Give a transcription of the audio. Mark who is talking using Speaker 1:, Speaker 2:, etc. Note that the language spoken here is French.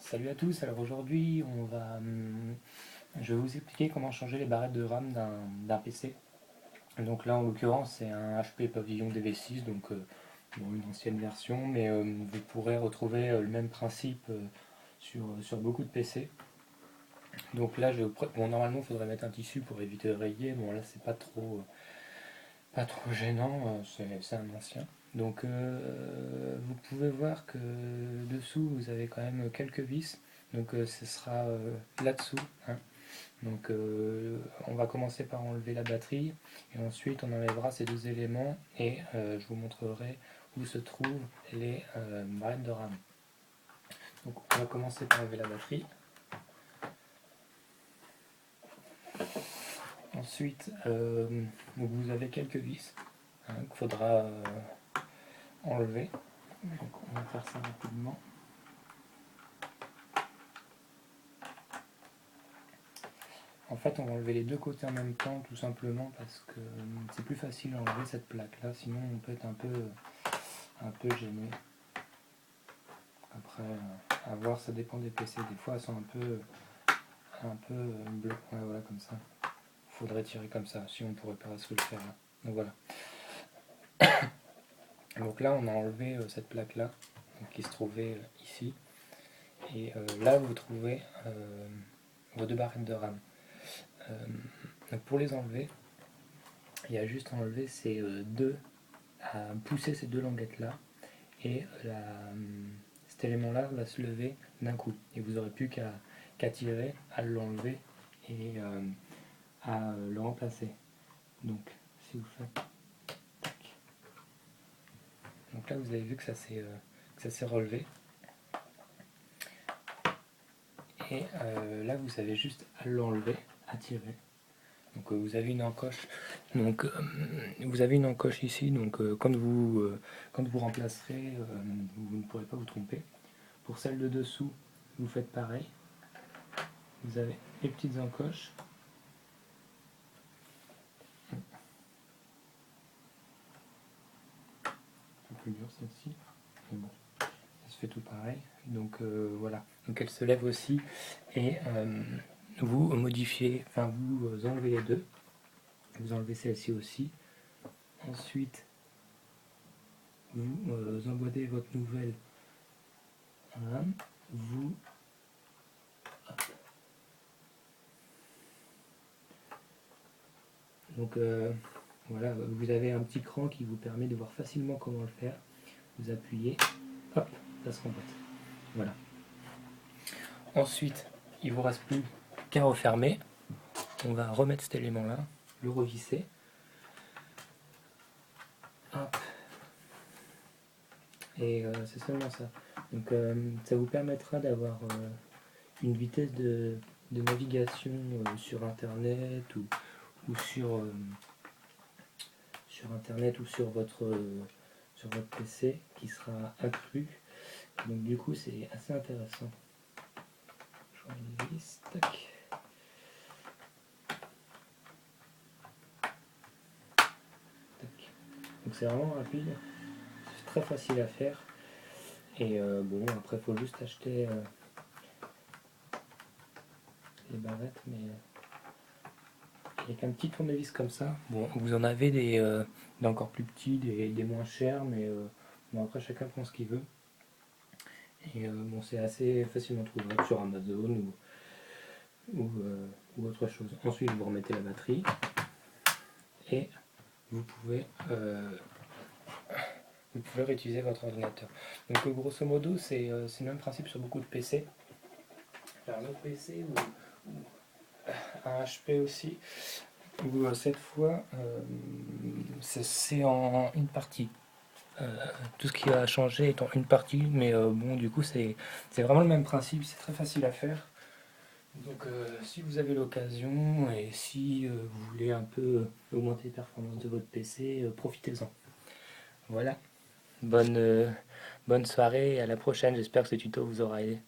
Speaker 1: Salut à tous, alors aujourd'hui je vais vous expliquer comment changer les barrettes de RAM d'un PC. Donc là en l'occurrence c'est un HP Pavilion DV6, donc bon, une ancienne version, mais vous pourrez retrouver le même principe sur beaucoup de PC. Donc là bon, normalement il faudrait mettre un tissu pour éviter de rayer, bon là c'est pas trop gênant, c'est un ancien. Donc vous pouvez voir que dessous vous avez quand même quelques vis, donc ce sera là-dessous, hein. Donc on va commencer par enlever la batterie et ensuite on enlèvera ces deux éléments et je vous montrerai où se trouvent les barrettes de RAM. Donc on va commencer par enlever la batterie. Ensuite donc vous avez quelques vis, hein, qu'il faudra enlever. Donc on va faire ça rapidement. En fait, on va enlever les deux côtés en même temps, tout simplement parce que c'est plus facile à enlever cette plaque-là, sinon on peut être un peu gêné. Après, à voir, ça dépend des PC. Des fois, elles sont un peu bleues. Ouais, voilà, comme ça. Il faudrait tirer comme ça, si on pourrait pas se le faire là. Donc voilà. Donc là, on a enlevé cette plaque-là, qui se trouvait ici. Et là, vous trouvez vos deux barrettes de RAM. Donc pour les enlever, il y a juste à enlever à pousser ces deux languettes là et cet élément là va se lever d'un coup et vous n'aurez plus qu'à tirer, à l'enlever et à le remplacer. Donc si vous faites tac, donc là vous avez vu que ça s'est relevé et là vous avez juste à l'enlever, à tirer. Donc vous avez une encoche. Donc vous avez une encoche ici. Donc quand vous remplacerez, vous ne pourrez pas vous tromper. Pour celle de dessous, vous faites pareil. Vous avez les petites encoches. Un peu plus dur celle-ci. Mais bon, ça se fait tout pareil. Donc voilà. Donc elle se lève aussi et vous modifiez, enfin vous enlevez les deux. Vous enlevez celle-ci aussi. Ensuite, vous emboîtez votre nouvelle. Voilà. Vous donc voilà, vous avez un petit cran qui vous permet de voir facilement comment le faire. Vous appuyez, hop, ça se remboîte. Voilà. Ensuite, il ne vous reste plus qu'à refermer. On va remettre cet élément-là, le revisser. Hop. Et c'est seulement ça. Donc ça vous permettra d'avoir une vitesse de navigation sur internet ou sur internet ou sur votre PC qui sera accrue. Donc du coup c'est assez intéressant. Je revis, tac. Tac. Donc c'est vraiment rapide, c'est très facile à faire. Et bon, après il faut juste acheter les barrettes, mais avec un petit tournevis comme ça. Bon, vous en avez des encore plus petits, des moins chers, mais bon, après chacun prend ce qu'il veut. Et bon, c'est assez facilement trouvable sur Amazon ou autre chose. Ensuite, vous remettez la batterie et vous pouvez réutiliser votre ordinateur. Donc grosso modo, c'est le même principe sur beaucoup de PC. Un autre PC ou un HP aussi, où cette fois c'est en une partie. Tout ce qui a changé est en une partie, mais bon, du coup, c'est vraiment le même principe, c'est très facile à faire. Donc, si vous avez l'occasion et si vous voulez un peu augmenter les performances de votre PC, profitez-en. Voilà, bonne soirée et à la prochaine. J'espère que ce tuto vous aura aidé.